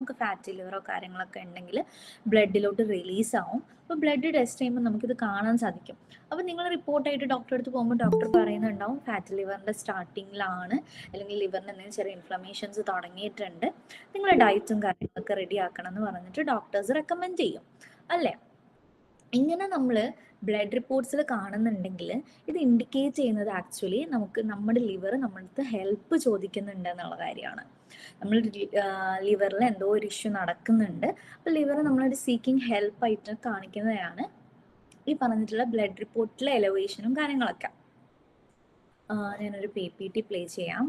നമുക്ക് ഫാറ്റി ലിവറോ കാര്യങ്ങളൊക്കെ ഉണ്ടെങ്കിൽ ബ്ലഡിലോട്ട് റിലീസ് ആവും. അപ്പോൾ ബ്ലഡ് ടെസ്റ്റ് ചെയ്യുമ്പോൾ നമുക്കിത് കാണാൻ സാധിക്കും. അപ്പോൾ നിങ്ങൾ റിപ്പോർട്ടായിട്ട് ഡോക്ടറെ അടുത്ത് പോകുമ്പോൾ ഡോക്ടർ പറയുന്നുണ്ടാവും ഫാറ്റി ലിവറിൻ്റെ സ്റ്റാർട്ടിങ്ങിലാണ്, അല്ലെങ്കിൽ ലിവറിന് എന്തെങ്കിലും ചെറിയ ഇൻഫ്ലമേഷൻസ് തുടങ്ങിയിട്ടുണ്ട്, നിങ്ങളുടെ ഡയറ്റും കാര്യങ്ങളൊക്കെ റെഡി ആക്കണം എന്ന് പറഞ്ഞിട്ട് ഡോക്ടേഴ്സ് റെക്കമെൻഡ് ചെയ്യും അല്ലേ. ഇങ്ങനെ നമ്മൾ ബ്ലഡ് റിപ്പോർട്ട്സിൽ കാണുന്നുണ്ടെങ്കിൽ ഇത് ഇൻഡിക്കേറ്റ് ചെയ്യുന്നത് ആക്ച്വലി നമുക്ക് നമ്മുടെ ലിവർ നമ്മളടുത്ത് ഹെൽപ്പ് ചോദിക്കുന്നുണ്ട് എന്നുള്ള കാര്യമാണ്. നമ്മൾ ലിവറിൽ എന്തോ ഒരു ഇഷ്യൂ നടക്കുന്നുണ്ട്, അപ്പോൾ ലിവർ നമ്മളൊരു സീക്കിംഗ് ഹെൽപ്പായിട്ട് കാണിക്കുന്നതാണ് ഈ പറഞ്ഞിട്ടുള്ള ബ്ലഡ് റിപ്പോർട്ടിലെ എലവേഷനും കാര്യങ്ങളൊക്കെ. ഞാനൊരു PPT പ്ലേ ചെയ്യാം.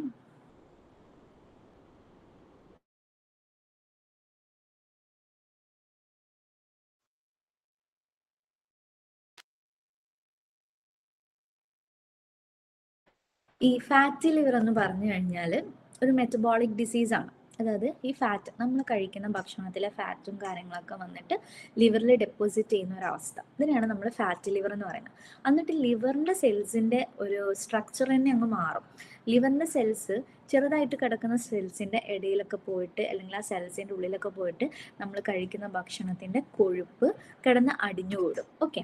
ഈ ഫാറ്റി ലിവർ എന്ന് പറഞ്ഞു കഴിഞ്ഞാൽ ഒരു മെറ്റബോളിക് ഡിസീസാണ്. അതായത് ഈ ഫാറ്റ് നമ്മൾ കഴിക്കുന്ന ഭക്ഷണത്തിലെ ഫാറ്റും കാര്യങ്ങളൊക്കെ വന്നിട്ട് ലിവറിൽ ഡെപ്പോസിറ്റ് ചെയ്യുന്ന ഒരവസ്ഥ, ഇതിനാണ് നമ്മൾ ഫാറ്റി ലിവർ എന്ന് പറയുന്നത്. എന്നിട്ട് ലിവറിൻ്റെ സെൽസിൻ്റെ ഒരു സ്ട്രക്ചർ തന്നെ അങ്ങ് മാറും. ലിവറിൻ്റെ സെൽസ് ചെറുതായിട്ട് കിടക്കുന്ന സെൽസിൻ്റെ ഇടയിലൊക്കെ പോയിട്ട്, അല്ലെങ്കിൽ ആ സെൽസിൻ്റെ ഉള്ളിലൊക്കെ പോയിട്ട് നമ്മൾ കഴിക്കുന്ന ഭക്ഷണത്തിൻ്റെ കൊഴുപ്പ് കിടന്ന് അടിഞ്ഞുകൂടും. ഓക്കെ,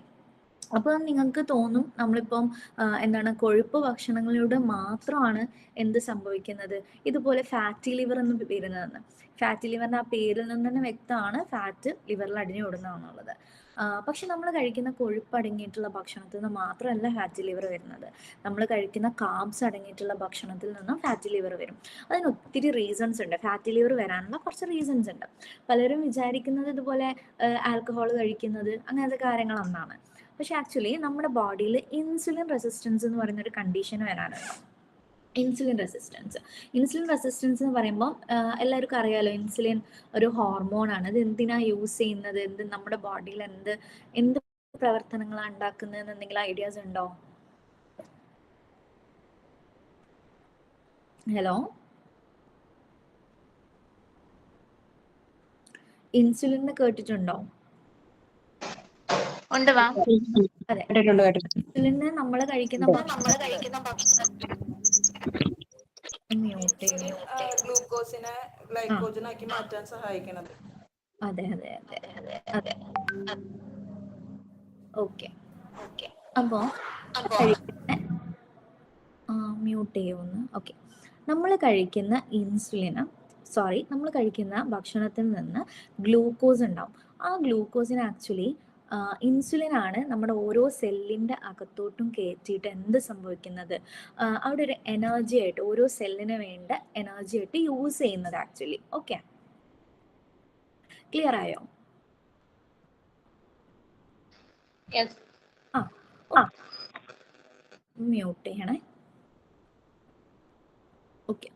അപ്പോൾ നിങ്ങൾക്ക് തോന്നും നമ്മളിപ്പം എന്താണ് കൊഴുപ്പ് ഭക്ഷണങ്ങളിലൂടെ മാത്രമാണ് എന്ത് സംഭവിക്കുന്നത്, ഇതുപോലെ ഫാറ്റി ലിവർ എന്ന് വരുന്നതെന്ന്. ഫാറ്റി ലിവറിൻ്റെ ആ പേരിൽ നിന്ന് തന്നെ വ്യക്തമാണ് ഫാറ്റ് ലിവറിൽ അടിഞ്ഞുകൂടുന്നതാണുള്ളത്. പക്ഷെ നമ്മൾ കഴിക്കുന്ന കൊഴുപ്പ് അടങ്ങിയിട്ടുള്ള ഭക്ഷണത്തിൽ നിന്ന് മാത്രമല്ല ഫാറ്റി ലിവർ വരുന്നത്, നമ്മൾ കഴിക്കുന്ന കാർബ്സ് അടങ്ങിയിട്ടുള്ള ഭക്ഷണത്തിൽ നിന്നും ഫാറ്റി ലിവർ വരും. അതിന് ഒത്തിരി റീസൺസ് ഉണ്ട്. ഫാറ്റി ലിവർ വരാനുള്ള കുറച്ച് റീസൺസ് ഉണ്ട്. പലരും വിചാരിക്കുന്നത് ഇതുപോലെ ആൽക്കഹോൾ കഴിക്കുന്നത് അങ്ങനത്തെ കാര്യങ്ങളൊന്നാണ്. പക്ഷെ ആക്ച്വലി നമ്മുടെ ബോഡിയിൽ ഇൻസുലിൻ റെസിസ്റ്റൻസ് എന്ന് പറയുന്ന ഒരു കണ്ടീഷൻ വരാനുണ്ട്. ഇൻസുലിൻ റെസിസ്റ്റൻസ് എന്ന് പറയുമ്പോൾ എല്ലാവർക്കും അറിയാലോ, ഇൻസുലിൻ ഒരു ഹോർമോണാണ്. ഇത് എന്തിനാ യൂസ് ചെയ്യുന്നത്, എന്ത് നമ്മുടെ ബോഡിയിൽ എന്ത് പ്രവർത്തനങ്ങളാണ് ഉണ്ടാക്കുന്നതെന്ന് എന്തെങ്കിലും ഐഡിയാസ് ഉണ്ടോ? ഹലോ, ഇൻസുലിൻ കേട്ടിട്ടുണ്ടോ? അതെ, ഇൻസുലിന് നമ്മൾ കഴിക്കുന്ന ഗ്ലൂക്കോസിനെ ഗ്ലൈക്കോജനാക്കി മാറ്റാൻ സഹായിക്കുന്നത്. അതെ അതെ അതെ അതെ. ഓക്കെ, അപ്പോൾ മ്യൂട്ട് ചെയ്യുമെന്ന്. ഓക്കെ, നമ്മൾ കഴിക്കുന്ന നമ്മൾ കഴിക്കുന്ന ഭക്ഷണത്തിൽ നിന്ന് ഗ്ലൂക്കോസ് ഉണ്ടാവും. ആ ഗ്ലൂക്കോസിന് ആക്ച്വലി ഇൻസുലിനാണ് നമ്മുടെ ഓരോ സെല്ലിൻ്റെ അകത്തോട്ടും കയറ്റിയിട്ട് എന്ത് സംഭവിക്കുന്നത്, അവിടെ ഒരു എനർജി ആയിട്ട്, ഓരോ സെല്ലിന് വേണ്ട എനർജി ആയിട്ട് യൂസ് ചെയ്യുന്നത് ആക്ച്വലി. ഓക്കെ, ക്ലിയർ ആയോ? മ്യൂട്ട് ചെയ്യണേ. ഓക്കെ,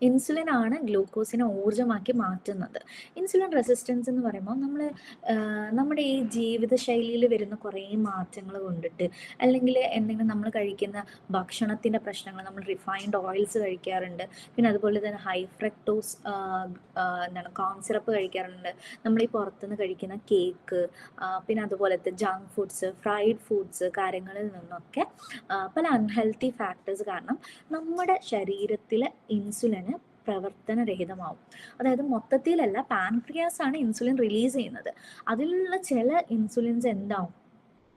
ഇൻസുലിൻ ആണ് ഗ്ലൂക്കോസിനെ ഊർജ്ജമാക്കി മാറ്റുന്നത്. ഇൻസുലിൻ റെസിസ്റ്റൻസ് എന്ന് പറയുമ്പോൾ നമ്മുടെ ഈ ജീവിതശൈലിയിൽ വരുന്ന കുറേ മാറ്റങ്ങൾ കൊണ്ടിട്ട്, അല്ലെങ്കിൽ എന്തെങ്കിലും നമ്മൾ കഴിക്കുന്ന ഭക്ഷണത്തിൻ്റെ പ്രശ്നങ്ങൾ, നമ്മൾ റിഫൈൻഡ് ഓയിൽസ് കഴിക്കാറുണ്ട്, പിന്നെ അതുപോലെ തന്നെ ഹൈ ഫ്രക്ടോസ് കോൺ സിറപ്പ് കഴിക്കാറുണ്ട്, നമ്മൾ ഈ പുറത്തുനിന്ന് കഴിക്കുന്ന കേക്ക്, പിന്നെ അതുപോലത്തെ ജങ്ക് ഫുഡ്സ്, ഫ്രൈഡ് ഫുഡ്സ് കാര്യങ്ങളിൽ നിന്നൊക്കെ പല അൺഹെൽത്തി ഫാക്ടേഴ്സ് കാരണം നമ്മുടെ ശരീരത്തിൽ ഇൻസുലിന് പ്രവർത്തനരഹിതമാവും. അതായത് മൊത്തത്തിലല്ല, പാൻക്രിയാസ് ആണ് ഇൻസുലിൻ റിലീസ് ചെയ്യുന്നത്. അതിലുള്ള ചില ഇൻസുലിൻസ് എന്താവും,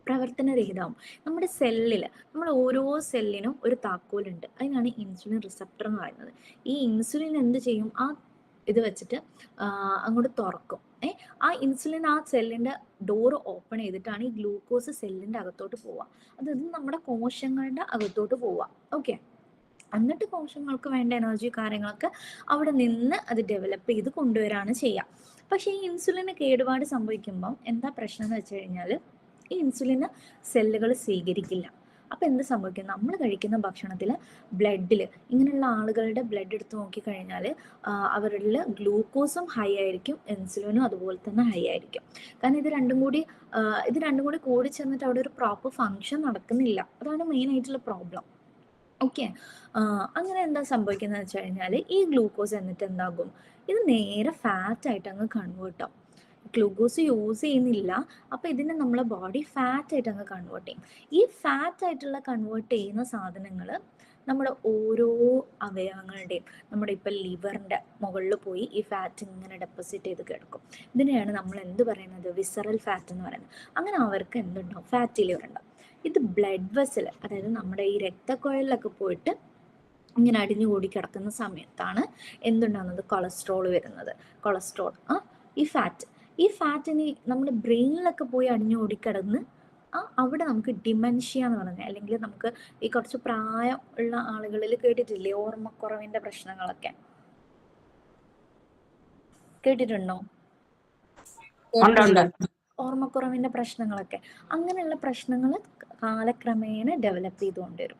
പ്രവർത്തനരഹിതമാവും. നമ്മുടെ സെല്ലിൽ, നമ്മൾ ഓരോ സെല്ലിനും ഒരു താക്കോലുണ്ട്, അതിനാണ് ഇൻസുലിൻ റിസപ്റ്റർ എന്ന് പറയുന്നത്. ഈ ഇൻസുലിൻ എന്ത് ചെയ്യും, ആ ഇത് വെച്ചിട്ട് അങ്ങോട്ട് തുറക്കും. ആ ഇൻസുലിൻ ആ സെല്ലിൻ്റെ ഡോറ് ഓപ്പൺ ചെയ്തിട്ടാണ് ഈ ഗ്ലൂക്കോസ് സെല്ലിൻ്റെ അകത്തോട്ട് പോവുക. അതായത് നമ്മുടെ കോശങ്ങളുടെ അകത്തോട്ട് പോവുക. ഓക്കെ, എന്നിട്ട് കോശങ്ങൾക്ക് വേണ്ട എനർജി കാര്യങ്ങളൊക്കെ അവിടെ നിന്ന് അത് ഡെവലപ്പ് ചെയ്ത് കൊണ്ടുവരാണ് ചെയ്യുക. പക്ഷേ ഈ ഇൻസുലിന് കേടുപാട് സംഭവിക്കുമ്പം എന്താ പ്രശ്നം എന്ന് വെച്ച് കഴിഞ്ഞാൽ, ഈ ഇൻസുലിന് സെല്ലുകൾ സ്വീകരിക്കില്ല. അപ്പം എന്ത് സംഭവിക്കും, നമ്മൾ കഴിക്കുന്ന ഭക്ഷണത്തിൽ, ബ്ലഡിൽ, ഇങ്ങനെയുള്ള ആളുകളുടെ ബ്ലഡ് എടുത്ത് നോക്കിക്കഴിഞ്ഞാൽ അവരുടെ ഗ്ലൂക്കോസും ഹൈ ആയിരിക്കും, ഇൻസുലിനും അതുപോലെ തന്നെ ഹൈ ആയിരിക്കും. കാരണം ഇത് രണ്ടും കൂടി കൂടി ചേർന്നിട്ട് അവിടെ ഒരു പ്രോപ്പർ ഫങ്ഷൻ നടക്കുന്നില്ല. അതാണ് മെയിൻ ആയിട്ടുള്ള പ്രോബ്ലം. ഓക്കെ, അങ്ങനെ എന്താ സംഭവിക്കുന്നത് വെച്ച് കഴിഞ്ഞാൽ, ഈ ഗ്ലൂക്കോസ് എന്നിട്ട് എന്താകും, ഇത് നേരെ ഫാറ്റായിട്ട് അങ്ങ് കൺവേർട്ട് ആവും. ഗ്ലൂക്കോസ് യൂസ് ചെയ്യുന്നില്ല, അപ്പോൾ ഇതിനെ നമ്മളെ ബോഡി ഫാറ്റായിട്ട് അങ്ങ് കൺവേർട്ട് ചെയ്യും. ഈ ഫാറ്റായിട്ടുള്ള കൺവേർട്ട് ചെയ്യുന്ന സാധനങ്ങൾ നമ്മുടെ ഓരോ അവയവങ്ങളുടെയും, നമ്മുടെ ഇപ്പം ലിവറിൻ്റെ മുകളിൽ പോയി ഈ ഫാറ്റ് ഇങ്ങനെ ഡെപ്പോസിറ്റ് ചെയ്ത് കിടക്കും. ഇതിനെയാണ് നമ്മൾ എന്ത് പറയുന്നത്, വിസറൽ ഫാറ്റ് എന്ന് പറയുന്നത്. അങ്ങനെ അവർക്ക് എന്തുണ്ടാവും, ഫാറ്റി ലിവർ ഉണ്ടാവും. ഇത് ബ്ലഡ് വെസൽ, അതായത് നമ്മുടെ ഈ രക്തക്കുഴലിലൊക്കെ പോയിട്ട് ഇങ്ങനെ അടിഞ്ഞുകൂടി കിടക്കുന്ന സമയത്താണ് എന്തുണ്ടാകുന്നത്, കൊളസ്ട്രോൾ വരുന്നത്. കൊളസ്ട്രോൾ ഈ ഫാറ്റിന് നമ്മുടെ ബ്രെയിനിലൊക്കെ പോയി അടിഞ്ഞുകൂടി കിടന്ന് അവിടെ നമുക്ക് ഡിമെൻഷ്യ എന്ന് പറയുന്നത്, അല്ലെങ്കിൽ നമുക്ക് ഈ കുറച്ച് പ്രായം ഉള്ള ആളുകളിൽ കേട്ടിട്ടില്ലേ ഓർമ്മക്കുറവിന്റെ പ്രശ്നങ്ങളൊക്കെ, കേട്ടിട്ടുണ്ടോ? ഓർമ്മക്കുറവിന്റെ പ്രശ്നങ്ങളൊക്കെ, അങ്ങനെയുള്ള പ്രശ്നങ്ങൾ കാലക്രമേണ ഡെവലപ്പ് ചെയ്തുകൊണ്ട് വരും.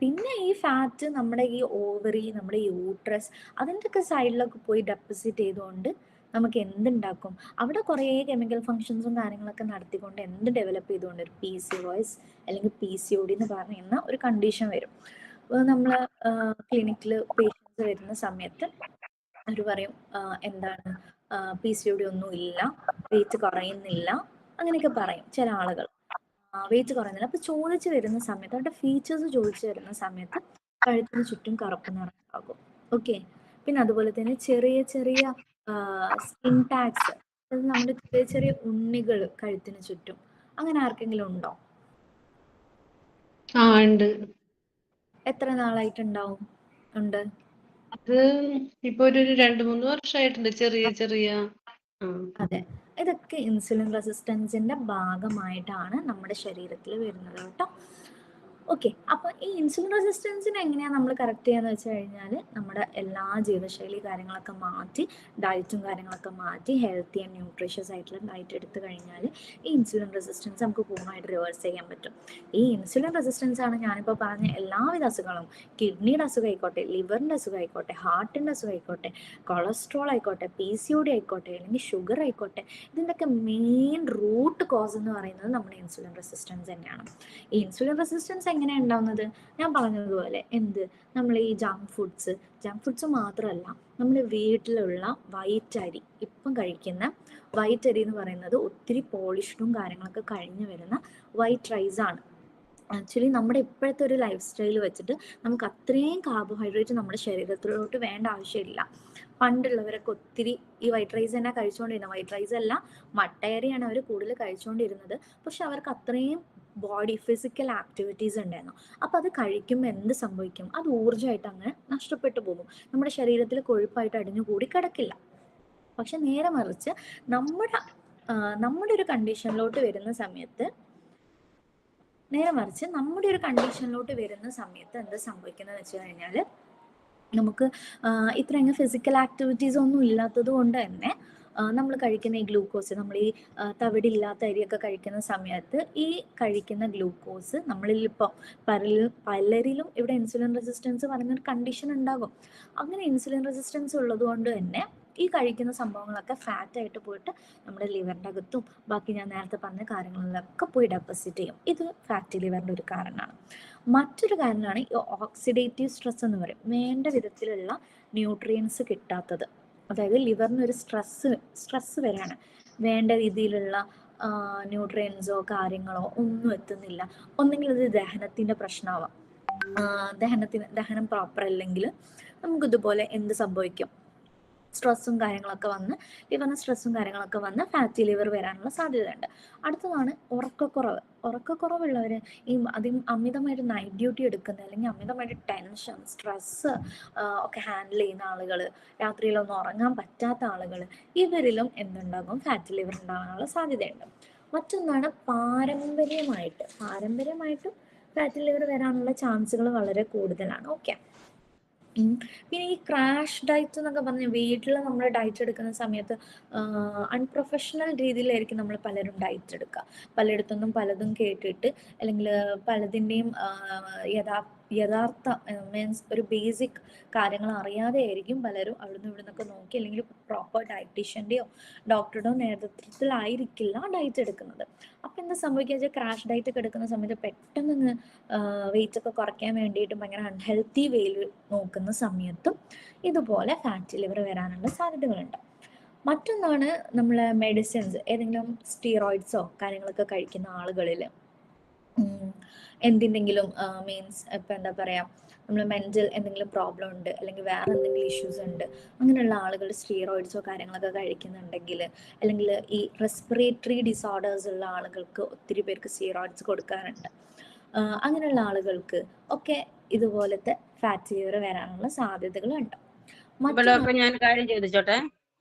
പിന്നെ ഈ ഫാറ്റ് നമ്മുടെ ഈ ഓവറി, നമ്മുടെ യൂട്രസ്, അതിൻ്റെ ഒക്കെ സൈഡിലൊക്കെ പോയി ഡെപ്പോസിറ്റ് ചെയ്തുകൊണ്ട് നമുക്ക് എന്തുണ്ടാക്കും, അവിടെ കുറേ കെമിക്കൽ ഫങ്ഷൻസും കാര്യങ്ങളൊക്കെ നടത്തിക്കൊണ്ട് എന്ത് ഡെവലപ്പ് ചെയ്തുകൊണ്ട് വരും, PCOS അല്ലെങ്കിൽ PCOD എന്ന് പറയുന്ന ഒരു കണ്ടീഷൻ വരും. നമ്മൾ ക്ലിനിക്കിൽ പേഷ്യൻസ് വരുന്ന സമയത്ത് അവർ പറയും എന്താണ് PCOD ഒന്നും ഇല്ല, വെയിറ്റ് കുറയുന്നില്ല, അങ്ങനെയൊക്കെ പറയും ചില ആളുകൾ. വെയിറ്റ് കുറയുന്നില്ല. അപ്പൊ ചോദിച്ചു വരുന്ന സമയത്ത്, അവരുടെ ഫീച്ചേഴ്സ് ചോദിച്ചു വരുന്ന സമയത്ത് കഴുത്തിന് ചുറ്റും കറുപ്പ് നിറമാകും. ഓക്കെ. പിന്നെ അതുപോലെ തന്നെ ചെറിയ ചെറിയ സ്കിൻ ടാഗ്സ്, അതായത് നമ്മുടെ ചെറിയ ചെറിയ ഉണ്ണികൾ കഴുത്തിന് ചുറ്റും, അങ്ങനെ ആർക്കെങ്കിലും ഉണ്ടോ? ഉണ്ട്. എത്ര നാളായിട്ടുണ്ടാവും? ഉണ്ട്. അത് ഇപ്പൊ ഒരു 2-3 വർഷമായിട്ടുണ്ട്. ചെറിയ ചെറിയ അതെ, ഇതൊക്കെ ഇൻസുലിൻ റെസിസ്റ്റൻസിന്റെ ഭാഗമായിട്ടാണ് നമ്മുടെ ശരീരത്തിൽ വരുന്നത് കേട്ടോ. ഓക്കെ. അപ്പൊ ഈ ഇൻസുലിൻ റെസിസ്റ്റൻസിനെ എങ്ങനെയാണ് നമ്മൾ കറക്റ്റ് ചെയ്യാന്ന് വെച്ച് കഴിഞ്ഞാൽ, നമ്മുടെ എല്ലാ ജീവിതശൈലി കാര്യങ്ങളൊക്കെ മാറ്റി, ഡയറ്റും കാര്യങ്ങളൊക്കെ മാറ്റി, ഹെൽത്തി ആൻഡ് ന്യൂട്രീഷ്യസ് ആയിട്ടുള്ള ഡയറ്റ് എടുത്തു കഴിഞ്ഞാൽ ഈ ഇൻസുലിൻ റെസിസ്റ്റൻസ് നമുക്ക് പൂർണ്ണമായിട്ട് റിവേഴ്സ് ചെയ്യാൻ പറ്റും. ഈ ഇൻസുലിൻ റെസിസ്റ്റൻസ് ആണ് ഞാനിപ്പോൾ പറഞ്ഞ എല്ലാവിധ അസുഖങ്ങളും, കിഡ്നിയുടെ അസുഖം ആയിക്കോട്ടെ, ലിവറിന്റെ അസുഖം ആയിക്കോട്ടെ, ഹാർട്ടിന്റെ അസുഖം ആയിക്കോട്ടെ, കൊളസ്ട്രോൾ ആയിക്കോട്ടെ, PCOD ആയിക്കോട്ടെ, അല്ലെങ്കിൽ ഷുഗർ ആയിക്കോട്ടെ, ഇതിൻ്റെയൊക്കെ മെയിൻ റൂട്ട് കോസ് എന്ന് പറയുന്നത് നമ്മുടെ ഇൻസുലിൻ റെസിസ്റ്റൻസ് തന്നെയാണ്. ഈ ഇൻസുലിൻ റെസിസ്റ്റൻസ് എങ്ങനെയാണ് ഉണ്ടാവുന്നത്? ഞാൻ പറഞ്ഞതുപോലെ നമ്മൾ ഈ ജങ്ക് ഫുഡ്സ് മാത്രമല്ല, നമ്മൾ വീട്ടിലുള്ള വൈറ്റ് അരി, ഇപ്പം കഴിക്കുന്ന വൈറ്റ് അരി എന്ന് പറയുന്നത് ഒത്തിരി പോളിഷ്ഡും കാര്യങ്ങളൊക്കെ കഴിഞ്ഞു വരുന്ന വൈറ്റ് റൈസ് ആണ്. ആക്ച്വലി നമ്മുടെ ഇപ്പോഴത്തെ ഒരു ലൈഫ് സ്റ്റൈൽ വെച്ചിട്ട് നമുക്ക് അത്രയും കാർബോഹൈഡ്രേറ്റ് നമ്മുടെ ശരീരത്തിലോട്ട് വേണ്ട ആവശ്യമില്ല. പണ്ടുള്ളവരൊക്കെ ഒത്തിരി ഈ വൈറ്റ് റൈസ് തന്നെ കഴിച്ചുകൊണ്ടിരുന്നത്. വൈറ്റ് റൈസ് അല്ല, മട്ടയരിയാണ് അവർ കൂടുതൽ കഴിച്ചുകൊണ്ടിരുന്നത്. പക്ഷെ അവർക്ക് അത്രയും ബോഡി ഫിസിക്കൽ ആക്ടിവിറ്റീസ് ഉണ്ടായിരുന്നു. അപ്പം അത് കഴിക്കുമ്പോൾ എന്ത് സംഭവിക്കും, അത് ഊർജ്ജമായിട്ട് അങ്ങനെ നഷ്ടപ്പെട്ടു പോകും, നമ്മുടെ ശരീരത്തിൽ കൊഴുപ്പായിട്ട് അടിഞ്ഞുകൂടി കിടക്കില്ല. പക്ഷെ നേരെ മറിച്ച് നമ്മുടെ ഒരു കണ്ടീഷനിലോട്ട് വരുന്ന സമയത്ത് എന്ത് സംഭവിക്കുന്നത് വെച്ച് കഴിഞ്ഞാൽ, നമുക്ക് ഇത്രയും ഫിസിക്കൽ ആക്ടിവിറ്റീസ് ഒന്നും ഇല്ലാത്തത് കൊണ്ട് തന്നെ നമ്മൾ കഴിക്കുന്ന ഈ ഗ്ലൂക്കോസ്, നമ്മൾ ഈ തവിടില്ലാത്ത അരിയൊക്കെ കഴിക്കുന്ന സമയത്ത് ഈ കഴിക്കുന്ന ഗ്ലൂക്കോസ് നമ്മളിൽ ഇപ്പോൾ പലരിലും ഇവിടെ ഇൻസുലിൻ റെസിസ്റ്റൻസ് പറയുന്നൊരു കണ്ടീഷൻ ഉണ്ടാകും. അങ്ങനെ ഇൻസുലിൻ റെസിസ്റ്റൻസ് ഉള്ളത് കൊണ്ട് തന്നെ ഈ കഴിക്കുന്ന സംഭവങ്ങളൊക്കെ ഫാറ്റായിട്ട് പോയിട്ട് നമ്മുടെ ലിവറിൻ്റെ അകത്തും ബാക്കി ഞാൻ നേരത്തെ പറഞ്ഞ കാര്യങ്ങളിലൊക്കെ പോയി ഡെപ്പോസിറ്റ് ചെയ്യും. ഇത് ഫാറ്റി ലിവറിൻ്റെ ഒരു കാരണമാണ്. മറ്റൊരു കാരണമാണ് ഈ ഓക്സിഡേറ്റീവ് സ്ട്രെസ് എന്ന് പറയും. വേണ്ട വിധത്തിലുള്ള ന്യൂട്രിയൻസ് കിട്ടാത്തത്, അതായത് ലിവറിന് ഒരു സ്ട്രെസ് വരാണ്, വേണ്ട രീതിയിലുള്ള ന്യൂട്രിയൻസോ കാര്യങ്ങളോ ഒന്നും എത്തുന്നില്ല. ഒന്നെങ്കിൽ അത് ദഹനത്തിൻ്റെ പ്രശ്നമാവാം. ദഹനം പ്രോപ്പർ അല്ലെങ്കിൽ നമുക്കിതുപോലെ എന്ത് സംഭവിക്കും, സ്ട്രെസ്സും കാര്യങ്ങളൊക്കെ വന്ന് ഫാറ്റി ലിവർ വരാനുള്ള സാധ്യതയുണ്ട്. അടുത്തതാണ് ഉറക്കക്കുറവുള്ളവർ, ഈ അമിതമായിട്ട് നൈറ്റ് ഡ്യൂട്ടി എടുക്കുന്ന, അല്ലെങ്കിൽ അമിതമായിട്ട് ടെൻഷൻ, സ്ട്രെസ്സ് ഒക്കെ ഹാൻഡിൽ ചെയ്യുന്ന ആളുകൾ, രാത്രിയിലൊന്നും ഉറങ്ങാൻ പറ്റാത്ത ആളുകൾ, ഇവരിലും എന്തുണ്ടാകും, ഫാറ്റി ലിവർ ഉണ്ടാകാനുള്ള സാധ്യതയുണ്ട്. മറ്റൊന്നാണ് പാരമ്പര്യമായിട്ടും ഫാറ്റി ലിവർ വരാനുള്ള ചാൻസുകൾ വളരെ കൂടുതലാണ്. ഓക്കെ. പിന്നെ ഈ ക്രാഷ് ഡയറ്റ് എന്നൊക്കെ പറഞ്ഞ് വീട്ടിൽ നമ്മൾ ഡയറ്റ് എടുക്കുന്ന സമയത്ത് അൺപ്രൊഫഷണൽ രീതിയിലായിരിക്കും നമ്മൾ പലരും ഡയറ്റ് എടുക്കുക. പലയിടത്തുനിന്നും പലതും കേട്ടിട്ട്, അല്ലെങ്കിൽ പലതിൻ്റെയും യഥാർത്ഥ മീൻസ് ഒരു ബേസിക് കാര്യങ്ങൾ അറിയാതെ ആയിരിക്കും പലരും അവിടുന്ന് ഇവിടുന്നൊക്കെ നോക്കി, അല്ലെങ്കിൽ പ്രോപ്പർ ഡയറ്റീഷ്യൻ്റെയോ ഡോക്ടറുടെയോ നേതൃത്വത്തിലായിരിക്കില്ല ഡയറ്റ് എടുക്കുന്നത്. അപ്പം എന്താ സംഭവിക്കുക വെച്ചാൽ, ക്രാഷ് ഡയറ്റ് ഒക്കെ എടുക്കുന്ന സമയത്ത് പെട്ടെന്ന് വെയിറ്റ് ഒക്കെ കുറയ്ക്കാൻ വേണ്ടിയിട്ട് ഭയങ്കര അൺഹെൽത്തി വേയിൽ നോക്കുന്ന സമയത്തും ഇതുപോലെ ഫാറ്റി ലിവർ വരാനുള്ള സാധ്യതകളുണ്ട്. മറ്റൊന്നാണ് നമ്മൾ മെഡിസിൻസ്, ഏതെങ്കിലും സ്റ്റീറോയിഡ്സോ കാര്യങ്ങളൊക്കെ കഴിക്കുന്ന ആളുകളിൽ എന്തിൻ്റെങ്കിലും മീൻസ് ഇപ്പം എന്താ പറയുക, നമ്മൾ മെൻ്റൽ എന്തെങ്കിലും പ്രോബ്ലം ഉണ്ട് അല്ലെങ്കിൽ വേറെ എന്തെങ്കിലും ഇഷ്യൂസ് ഉണ്ട്, അങ്ങനെയുള്ള ആളുകൾ സ്റ്റീറോയിഡ്സോ കാര്യങ്ങളൊക്കെ കഴിക്കുന്നുണ്ടെങ്കിൽ, അല്ലെങ്കിൽ ഈ റെസ്പിറേറ്ററി ഡിസോർഡേഴ്സ് ഉള്ള ആളുകൾക്ക് ഒത്തിരി പേർക്ക് സ്റ്റീറോയിഡ്സ് കൊടുക്കാറുണ്ട്. അങ്ങനെയുള്ള ആളുകൾക്ക് ഒക്കെ ഇതുപോലത്തെ ഫാറ്റ് ലിവർ വരാനുള്ള സാധ്യതകളുണ്ട്. ഡോക്ടർ ഞാൻ കാര്യം ചോദിച്ചോട്ടെ,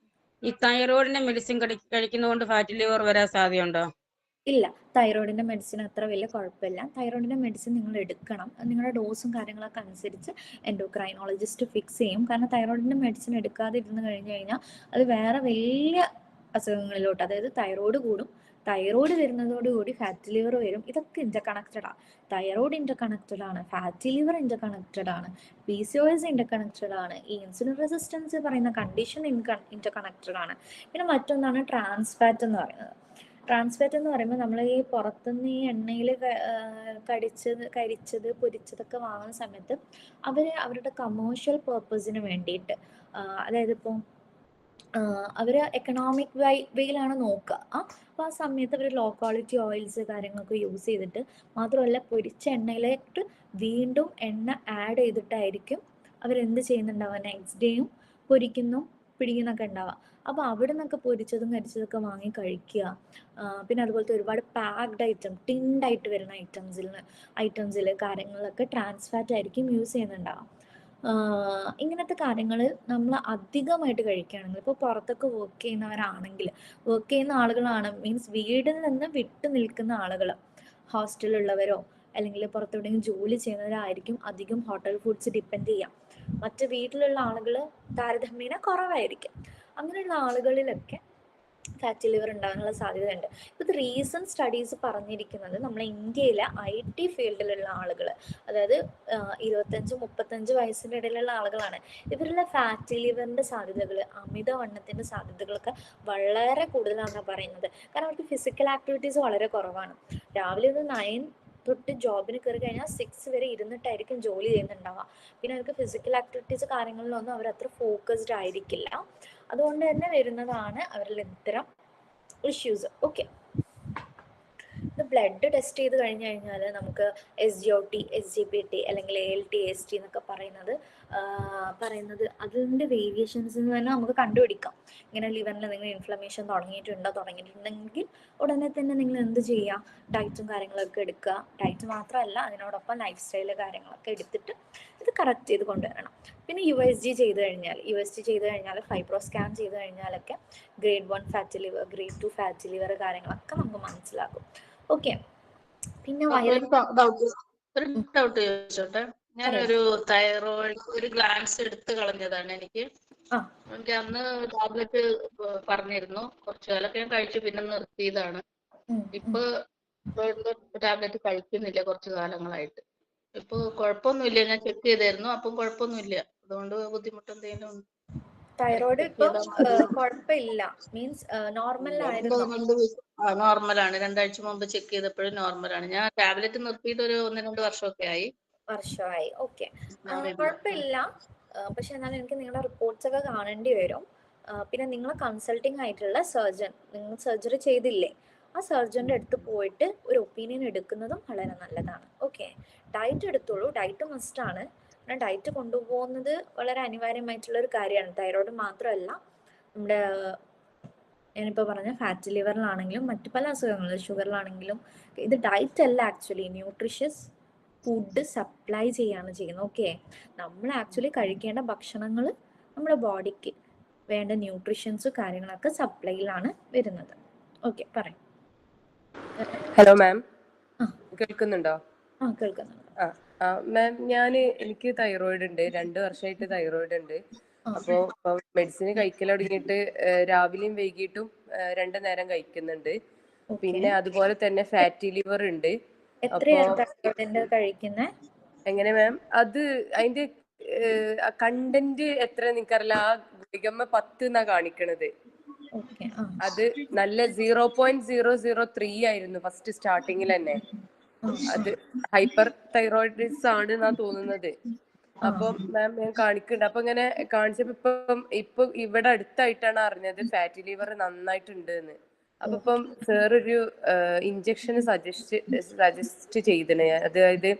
ഈ തൈറോയിഡിന്റെ മെഡിസിൻ കഴിക്കുന്നതുകൊണ്ട് ഫാറ്റ് ലിവർ വരാൻ സാധ്യതയുണ്ടോ? ഇല്ല, തൈറോയിഡിൻ്റെ മെഡിസിൻ അത്ര വലിയ കുഴപ്പമില്ല. തൈറോയിഡിൻ്റെ മെഡിസിൻ നിങ്ങൾ എടുക്കണം, നിങ്ങളുടെ ഡോസും കാര്യങ്ങളൊക്കെ അനുസരിച്ച് എൻഡോക്രൈനോളജിസ്റ്റ് ഫിക്സ് ചെയ്യും. കാരണം തൈറോയിഡിൻ്റെ മെഡിസിൻ എടുക്കാതെ ഇരുന്ന് കഴിഞ്ഞ് കഴിഞ്ഞാൽ അത് വേറെ വലിയ അസുഖങ്ങളിലോട്ട്, അതായത് തൈറോയ്ഡ് കൂടും, തൈറോയ്ഡ് വരുന്നതോടുകൂടി ഫാറ്റ് ലിവർ വരും. ഇതൊക്കെ ഇന്റർ കണക്റ്റഡാണ്. തൈറോയ്ഡ് ഇന്റർ കണക്റ്റഡ് ആണ്, ഫാറ്റി ലിവർ ഇന്റർ കണക്റ്റഡ് ആണ്, PCOS ഇന്റർ കണക്റ്റഡ് ആണ്, ഈ ഇൻസുലിൻ റെസിസ്റ്റൻസ് പറയുന്ന കണ്ടീഷൻ ഇന്റർ കണക്റ്റഡ് ആണ്. പിന്നെ മറ്റൊന്നാണ് ട്രാൻസ് ഫാറ്റ് എന്ന് പറയുന്നത്. ട്രാൻസ് ഫാറ്റ് എന്ന് പറയുമ്പോൾ നമ്മൾ ഈ പുറത്തുനിന്ന് ഈ എണ്ണയിൽ കരിച്ചത് പൊരിച്ചതൊക്കെ വാങ്ങുന്ന സമയത്ത് അവരുടെ കമേഴ്ഷ്യൽ പേർപ്പസിന് വേണ്ടിയിട്ട്, അതായത് ഇപ്പോൾ അവർ എക്കണോമിക് വേയിലാണ് നോക്കുക. അപ്പോൾ ആ സമയത്ത് അവർ ലോ ക്വാളിറ്റി ഓയിൽസ് കാര്യങ്ങളൊക്കെ യൂസ് ചെയ്തിട്ട്, മാത്രമല്ല പൊരിച്ച എണ്ണയിലേക്ക് വീണ്ടും എണ്ണ ആഡ് ചെയ്തിട്ടായിരിക്കും അവരെന്ത് ചെയ്യുന്നുണ്ടാവുക, നെക്സ്റ്റ് ഡേയും പൊരിക്കുന്നു പിടിക്കുന്നൊക്കെ ഉണ്ടാവുക. അപ്പോൾ അവിടെ നിന്നൊക്കെ പൊരിച്ചതും കരിച്ചതൊക്കെ വാങ്ങി കഴിക്കുക. പിന്നെ അതുപോലത്തെ ഒരുപാട് പാക്ഡ് ഐറ്റം, ടിൻഡായിട്ട് വരുന്ന ഐറ്റംസിൽ കാര്യങ്ങളിലൊക്കെ ട്രാൻസ് ഫാറ്റ് ആയിരിക്കും യൂസ് ചെയ്യുന്നുണ്ടാവുക. ഇങ്ങനത്തെ കാര്യങ്ങൾ നമ്മൾ അധികമായിട്ട് കഴിക്കുകയാണെങ്കിൽ, ഇപ്പോൾ പുറത്തൊക്കെ വർക്ക് ചെയ്യുന്ന ആളുകളാണ്, മീൻസ് വീടിൽ നിന്ന് വിട്ടു നിൽക്കുന്ന ആളുകൾ, ഹോസ്റ്റലുള്ളവരോ അല്ലെങ്കിൽ പുറത്തെവിടെയെങ്കിലും ജോലി ചെയ്യുന്നവരായിരിക്കും അധികം ഹോട്ടൽ ഫുഡ്സ് ഡിപ്പെൻഡ് ചെയ്യാം. മറ്റ് വീട്ടിലുള്ള ആളുകൾ താരതമ്യേന കുറവായിരിക്കും. അങ്ങനെയുള്ള ആളുകളിലൊക്കെ ഫാറ്റി ലിവർ ഉണ്ടാകാനുള്ള സാധ്യതയുണ്ട്. ഇത് റീസെൻറ്റ് സ്റ്റഡീസ് പറഞ്ഞിരിക്കുന്നത് നമ്മുടെ ഇന്ത്യയിലെ IT ഫീൽഡിലുള്ള ആളുകൾ, അതായത് 25-35 വയസ്സിൻ്റെ ഇടയിലുള്ള ആളുകളാണ്. ഇവരുടെ ഫാറ്റി ലിവറിൻ്റെ സാധ്യതകൾ, അമിതവണ്ണത്തിൻ്റെ സാധ്യതകളൊക്കെ വളരെ കൂടുതലാണെന്നാണ് പറയുന്നത്. കാരണം അവർക്ക് ഫിസിക്കൽ ആക്ടിവിറ്റീസ് വളരെ കുറവാണ്. രാവിലെ ഒരു 9 തൊട്ട് ജോബിന് കയറി കഴിഞ്ഞാൽ 6 വരെ ഇരുന്നിട്ടായിരിക്കും ജോലി ചെയ്യുന്നുണ്ടാവുക. പിന്നെ അവർക്ക് ഫിസിക്കൽ ആക്ടിവിറ്റീസ് കാര്യങ്ങളിലൊന്നും അവർ അത്ര ഫോക്കസ്ഡ് ആയിരിക്കില്ല. അതുകൊണ്ട് തന്നെ വരുന്നതാണ് അവരിൽ ഇത്തരം ഇഷ്യൂസ്. ഓക്കെ, ഇത് ബ്ലഡ് ടെസ്റ്റ് ചെയ്ത് കഴിഞ്ഞ് കഴിഞ്ഞാൽ നമുക്ക് SGOT, SGPT അല്ലെങ്കിൽ ALT, AST എന്നൊക്കെ പറയുന്നത് അതിൻ്റെ വേരിയേഷൻസ് തന്നെ നമുക്ക് കണ്ടുപിടിക്കാം. ഇങ്ങനെ ലിവറിൽ നിങ്ങൾ ഇൻഫ്ലമേഷൻ തുടങ്ങിയിട്ടുണ്ടെങ്കിൽ ഉടനെ തന്നെ നിങ്ങൾ എന്ത് ചെയ്യുക, ഡയറ്റും കാര്യങ്ങളൊക്കെ എടുക്കുക. ഡയറ്റ് മാത്രമല്ല, അതിനോടൊപ്പം ലൈഫ് സ്റ്റൈല് കാര്യങ്ങളൊക്കെ എടുത്തിട്ട് ഇത് കറക്റ്റ് ചെയ്ത് കൊണ്ടുവരണം. പിന്നെ USG ചെയ്ത് കഴിഞ്ഞാൽ ഫൈബ്രോ സ്കാൻ ചെയ്ത് കഴിഞ്ഞാലൊക്കെ grade 1 fatty liver, grade 2 fatty liver കാര്യങ്ങളൊക്കെ നമുക്ക് മനസ്സിലാക്കും. ഓക്കെ, പിന്നെ ഡൗട്ട് ചോദിച്ചോട്ടെ. ഞാനൊരു തൈറോയിഡ് ഒരു ഗ്ലാൻസ് എടുത്ത് കളഞ്ഞതാണ് എനിക്ക് അന്ന് ടാബ്ലറ്റ് പറഞ്ഞിരുന്നു, കുറച്ചു കാലൊക്കെ ഞാൻ കഴിച്ചു, പിന്നെ നിർത്തിയതാണ്. ഇപ്പൊ ടാബ്ലറ്റ് കഴിക്കുന്നില്ല കുറച്ചു കാലങ്ങളായിട്ട്. ഇപ്പൊ കുഴപ്പമൊന്നുമില്ല, ഞാൻ ചെക്ക് ചെയ്തായിരുന്നു, അപ്പം കുഴപ്പമൊന്നുമില്ല. അതുകൊണ്ട് ബുദ്ധിമുട്ട് എന്തെങ്കിലും തൈറോയ്ഡ് ഇപ്പം കുഴപ്പമില്ല, മീൻസ് നോർമലാണ്. നോർമലാണ്. 2 ആഴ്ച മുമ്പ് ചെക്ക് ചെയ്തപ്പോഴും നോർമലാണ്. ഞാൻ ടാബ്ലറ്റ് നിർത്തിയിട്ട് ഒരു 1-2 വർഷമൊക്കെ ആയി. ഓക്കെ, കുഴപ്പമില്ല. പക്ഷെ എന്നാലും എനിക്ക് നിങ്ങളുടെ റിപ്പോർട്ട്സ് ഒക്കെ കാണേണ്ടി വരും. പിന്നെ നിങ്ങൾ കൺസൾട്ടിങ് ആയിട്ടുള്ള സർജൻ, നിങ്ങൾ സർജറി ചെയ്തില്ലേ, ആ സർജൻ്റെ അടുത്ത് പോയിട്ട് ഒരു ഒപ്പീനിയൻ എടുക്കുന്നതും വളരെ നല്ലതാണ്. ഓക്കെ, ഡയറ്റ് എടുത്തോളൂ, ഡയറ്റ് മസ്റ്റാണ്. പിന്നെ ഡയറ്റ് കൊണ്ടുപോകുന്നത് വളരെ അനിവാര്യമായിട്ടുള്ള ഒരു കാര്യമാണ്. തൈറോയ്ഡ് മാത്രമല്ല, നമ്മുടെ ഞാനിപ്പോൾ പറഞ്ഞ ഫാറ്റി ലിവറിലാണെങ്കിലും മറ്റു പല അസുഖങ്ങളും, ഷുഗറിലാണെങ്കിലും ഇത് ഡയറ്റ് അല്ല, ആക്ച്വലി ന്യൂട്രീഷ്യസ് ഫുഡ് സപ്ലൈ ചെയ്യാണ് ചെയ്യുന്നത്. ഓക്കെ, നമ്മൾ ആക്ച്വലി കഴിക്കേണ്ട ഭക്ഷണങ്ങൾ നമ്മുടെ ബോഡിക്ക് വേണ്ട ന്യൂട്രീഷ്യൻസ് കാര്യങ്ങളൊക്കെ സപ്ലൈയിലാണ് വരുന്നത്. ഓക്കെ, പറയും. ഹലോ മാം, കേൾക്കുന്നുണ്ടോ? കേൾക്കുന്നുണ്ട് മാം. എനിക്ക് തൈറോയിഡ് ഉണ്ട്, 2 വർഷമായിട്ട് തൈറോയിഡ് ഉണ്ട്. അപ്പോ മെഡിസിൻ കഴിക്കൽ തുടങ്ങിയിട്ട് രാവിലെയും വൈകിട്ടും 2 നേരം കഴിക്കുന്നുണ്ട്. പിന്നെ അതുപോലെ തന്നെ ഫാറ്റി ലിവർ ഉണ്ട്. എങ്ങനെ മാം? അത് അതിന്റെ കണ്ടന്റ് എത്ര നിനക്കറിയില്ല. ആ ഗുളികമ്മ 10 എന്നാ കാണിക്കണത്. അത് നല്ല 0.003 ആയിരുന്നു ഫസ്റ്റ് സ്റ്റാർട്ടിങ്ങിൽ തന്നെ. അത് ഹൈപ്പർ തൈറോയിഡിസ് ആണ് എന്നാ തോന്നുന്നത്. അപ്പൊ മാം ഞാൻ കാണിക്കുന്നുണ്ട്. അപ്പൊ ഇങ്ങനെ കാണിച്ചപ്പോ ഇപ്പൊ ഇവിടെ അടുത്തായിട്ടാണ് അറിഞ്ഞത് ഫാറ്റി ലിവർ നന്നായിട്ടുണ്ട് എന്ന്. അപ്പൊ ഇപ്പം സാർ ഒരു ഇഞ്ചക്ഷൻ സജസ്റ്റ് ചെയ്തിന്, അതായത്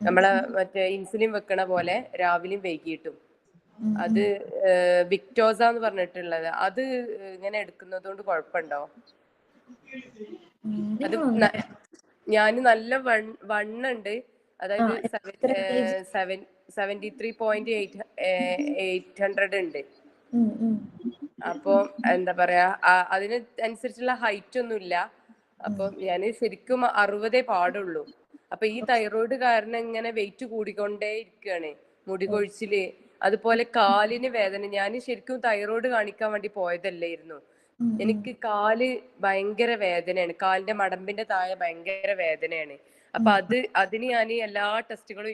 നമ്മളെ മറ്റേ ഇൻസുലിൻ വെക്കണ പോലെ രാവിലെയും വൈകിട്ടും. അത് വിക്ടോസ എന്ന് പറഞ്ഞിട്ടുള്ളത്. അത് ഇങ്ങനെ എടുക്കുന്നത് കൊണ്ട് കുഴപ്പമുണ്ടോ? അത് ഞാൻ നല്ല വണ്ണുണ്ട്, അതായത് 73.800 ഉണ്ട്. അപ്പൊ എന്താ പറയാ, അതിന് അനുസരിച്ചുള്ള ഹൈറ്റ് ഒന്നുമില്ല. അപ്പൊ ഞാൻ ശരിക്കും 60 പാടുള്ളൂ. അപ്പൊ ഈ തൈറോയിഡ് കാരണം ഇങ്ങനെ വെയിറ്റ് കൂടിക്കൊണ്ടേ ഇരിക്കുകയാണ്. മുടി കൊഴിച്ചില്, അതുപോലെ കാലിന് വേദന. ഞാൻ ശരിക്കും തൈറോയിഡ് കാണിക്കാൻ വേണ്ടി പോയതല്ലായിരുന്നു. എനിക്ക് കാല് ഭയങ്കര വേദനയാണ്, കാലിന്റെ മടമ്പിന്റെ താഴെ ഭയങ്കര വേദനയാണ്. അപ്പൊ അതിന് ഞാൻ എല്ലാ ടെസ്റ്റുകളും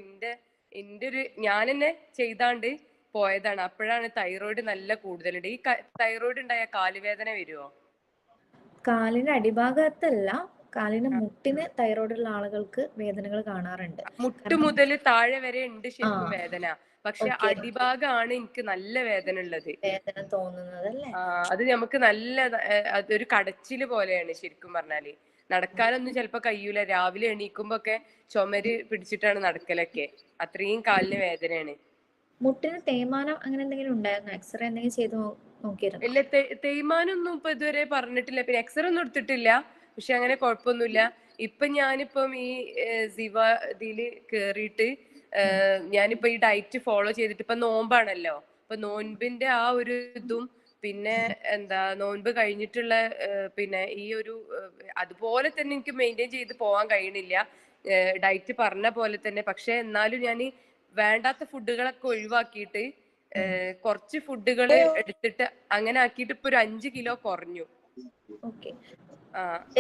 ഞാൻ തന്നെ ചെയ്താണ്ട് പോയതാണ്. അപ്പോഴാണ് തൈറോയിഡ് നല്ല കൂടുതലുണ്ട്. ഈ തൈറോയിഡ് ഉണ്ടായ കാലുവേദന വരുമോ? കാലിന്റെ അടിഭാഗത്തല്ല, കാലിന്റെ മുട്ടിന് തൈറോയിഡ് ഉള്ള ആളുകൾക്ക് വേദനകൾ കാണാറുണ്ട്. മുട്ട് മുതൽ താഴെ വരെ ഉണ്ട് ശരിക്കും വേദന, പക്ഷെ അടിഭാഗമാണ് എനിക്ക് നല്ല വേദന ഉള്ളത്. വേദന തോന്നുന്നത് അല്ലേ? അത് നമുക്ക് നല്ല അതൊരു കടച്ചില് പോലെയാണ് ശരിക്കും പറഞ്ഞാല്. നടക്കാനൊന്നും ചിലപ്പോ കഴിയൂല. രാവിലെ എണീക്കുമ്പോ ഒക്കെ ചുമര് പിടിച്ചിട്ടാണ് നടക്കലൊക്കെ. അത്രയും കാലിന് വേദനയാണ്. മുട്ടിന് തേയ്മാനം അങ്ങനെ എന്തെങ്കിലും ഉണ്ടായിരുന്നോ? എക്സ്റേ എന്തെങ്കിലും ചെയ്ത് നോക്കിയിരുന്നോ? ഇല്ല, തേയ്മാനൊന്നും ഇപ്പൊ ഇതുവരെ പറഞ്ഞിട്ടില്ല. പിന്നെ എക്സ്റേ ഒന്നും എടുത്തിട്ടില്ല, പക്ഷെ അങ്ങനെ കുഴപ്പമൊന്നുമില്ല. ഇപ്പൊ ഞാനിപ്പം ഈ ഇതില് കേറിയിട്ട് ഞാനിപ്പോ ഈ ഡയറ്റ് ഫോളോ ചെയ്തിട്ട്, ഇപ്പൊ നോമ്പാണല്ലോ, ഇപ്പൊ നോൻപിന്റെ ആ ഒരു ഇതും, പിന്നെ എന്താ നോൻപ് കഴിഞ്ഞിട്ടുള്ള പിന്നെ ഈ ഒരു അതുപോലെ തന്നെ എനിക്ക് മെയിൻറ്റെയിൻ ചെയ്ത് പോകാൻ കഴിയണില്ല, ഡയറ്റ് പറഞ്ഞ പോലെ തന്നെ. പക്ഷെ എന്നാലും ഞാൻ വേണ്ടാത്ത ഫുഡുകളൊക്കെ ഒഴിവാക്കിയിട്ട് കുറച്ച് ഫുഡുകൾ എടുത്തിട്ട് അങ്ങനെ ആക്കിയിട്ട് ഇപ്പൊ ഒരു 5 കിലോ കുറഞ്ഞു.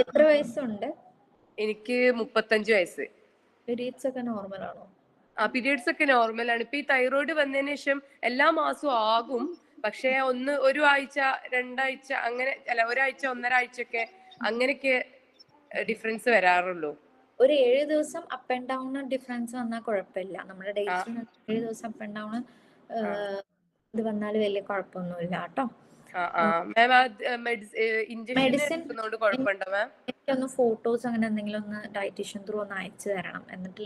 എത്ര വയസ്സുണ്ട്? എനിക്ക് 35 വയസ്സ്. പീരീഡ്സ് ഒക്കെ നോർമൽ ആണോ? പീരീഡ്സ് ഒക്കെ നോർമലാണ്. ഇപ്പൊ ഈ തൈറോയിഡ് വന്നതിന് ശേഷം എല്ലാ മാസവും ആകും, പക്ഷെ ഒരു ആഴ്ച 2 ആഴ്ച അങ്ങനെ, അല്ല ഒരാഴ്ച 1.5 ആഴ്ചയൊക്കെ അങ്ങനെയൊക്കെ ഡിഫറൻസ് വരാറുള്ളൂ. ഒരു 7 ദിവസം അപ്പ് ആൻഡ് ഡൗൺ ഡിഫറൻസ് വന്നാൽ കുഴപ്പമില്ല. നമ്മുടെ ഡേറ്റ്സിന് 7 ദിവസം അപ്പ് ആൻഡ് ഡൗൺ ഇത് വന്നാൽ വലിയ കുഴപ്പമൊന്നുമില്ല കേട്ടോ. മെഡിസിൻ എനിക്കൊന്ന് ഫോട്ടോസ് അങ്ങനെ എന്തെങ്കിലും ഒന്ന് ഡയറ്റീഷ്യൻ ത്രൂ ഒന്ന് അയച്ചു തരണം, എന്നിട്ട്